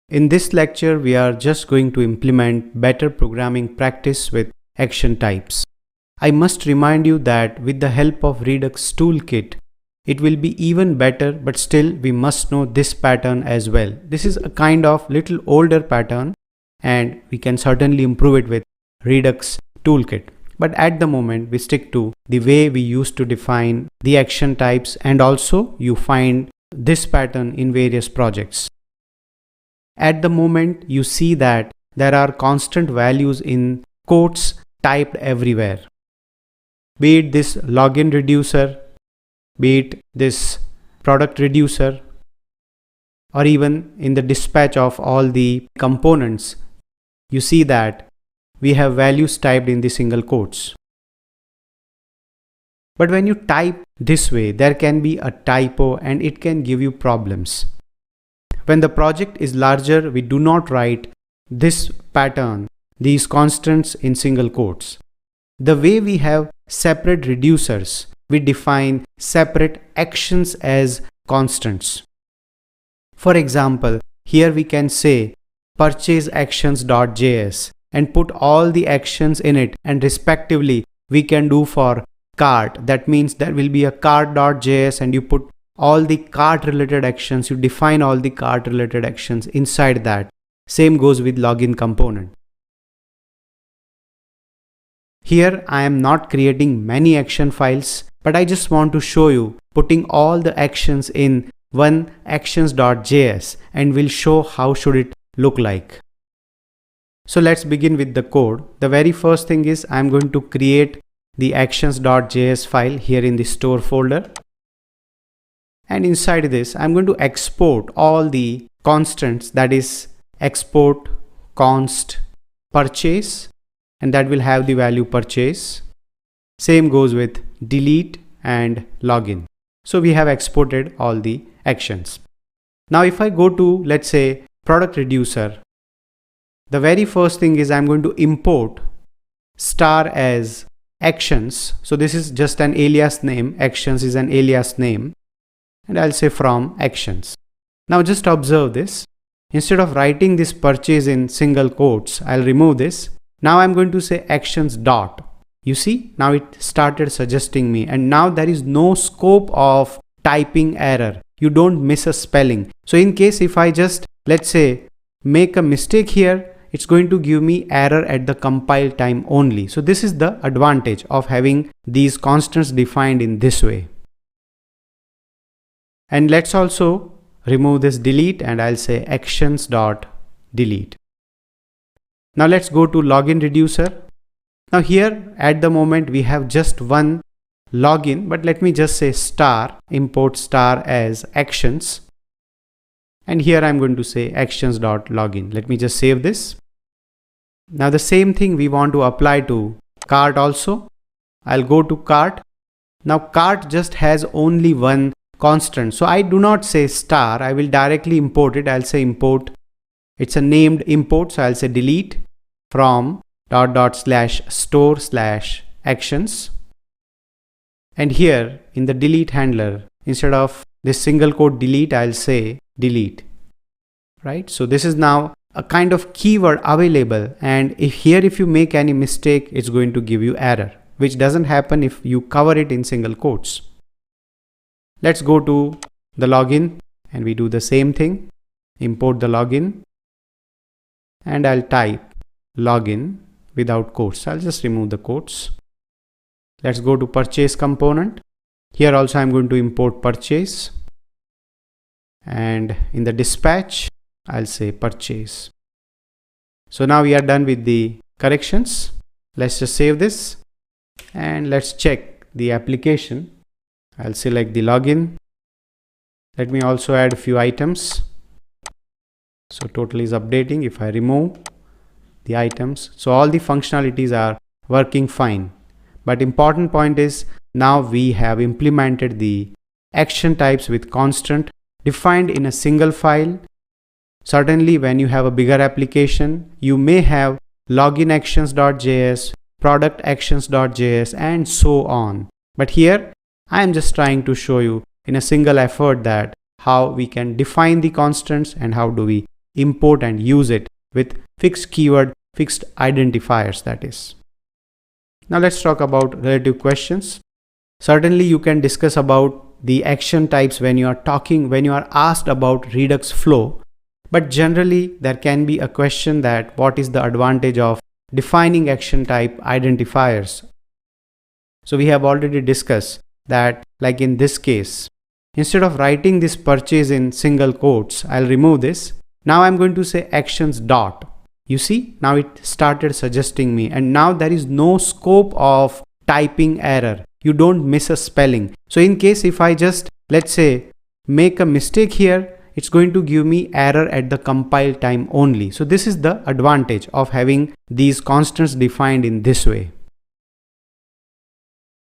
In this lecture, we are just going to implement better programming practice with action types. I must remind you that with the help of Redux toolkit, it will be even better, but still we must know this pattern as well. This is a kind of little older pattern and we can certainly improve it with Redux toolkit. But at the moment we stick to the way we used to define the action types, and also you find this pattern in various projects. At the moment you see that there are constant values in quotes typed everywhere. Be it this login reducer, be it this product reducer, or even in the dispatch of all the components, you see that we have values typed in the single quotes. But when you type this way, there can be a typo and it can give you problems. When the project is larger, we do not write this pattern, these constants in single quotes. The way we have separate reducers, we define separate actions as constants. For example, here we can say purchase actions.js and put all the actions in it, and respectively we can do for cart. That means there will be a cart.js and you put all the cart related actions, you define all the cart related actions inside that. Same goes with login component. Here I am not creating many action files, but I just want to show you putting all the actions in one actions.js, and we'll show how should it look like. So let's begin with the code. The very first thing is I'm going to create the actions.js file here in the store folder. And inside this, I'm going to export all the constants, that is export const purchase, and that will have the value purchase. Same goes with delete and login. So we have exported all the actions. Now if I go to, let's say, product reducer, the very first thing is I'm going to import star as actions. So this is just an alias name. Actions is an alias name. And I'll say from actions. Now just observe this. Instead of writing this purchase in single quotes, I'll remove this. Now I'm going to say actions dot. You see, now it started suggesting me, and now there is no scope of typing error. You don't miss a spelling. So in case if I just, let's say, make a mistake here, it's going to give me error at the compile time only. So this is the advantage of having these constants defined in this way. And let's also remove this delete, and I'll say actions.delete. Now let's go to login reducer. Now here at the moment we have just one login, but let me just say star, import star as actions. And here I'm going to say actions.login. Let me just save this. Now the same thing we want to apply to cart also. I'll go to cart. Now cart just has only one constant. So I do not say star, I will directly import it. I'll say import. It's a named import. So I'll say delete from /store/actions. And here in the delete handler, instead of this single quote delete, I'll say delete. Right? So this is now a kind of keyword available, and if you make any mistake, it's going to give you error, which doesn't happen if you cover it in single quotes. Let's go to the login and we do the same thing. Import the login, and I'll type login without quotes. I'll just remove the quotes. Let's go to purchase component. Here also I'm going to import purchase, and in the dispatch I'll say purchase. So now we are done with the corrections. Let's just save this and let's check the application. I'll select the login. Let me also add a few items. So total is updating. If I remove the items, so all the functionalities are working fine. But important point is now we have implemented the action types with constant defined in a single file. Certainly when you have a bigger application, you may have login actions.js, product actions.js, and so on. But here I am just trying to show you in a single effort that how we can define the constants and how do we import and use it with fixed keyword, fixed identifiers, that is. Now let's talk about relative questions. Certainly you can discuss about the action types when you are asked about Redux flow, but generally there can be a question that what is the advantage of defining action type identifiers. So we have already discussed that, like in this case, instead of writing this purchase in single quotes, I'll remove this. Now I'm going to say actions dot. You see, now it started suggesting me, and now there is no scope of typing error. You don't miss a spelling. So in case if I just, let's say, make a mistake here, it's going to give me error at the compile time only. So this is the advantage of having these constants defined in this way.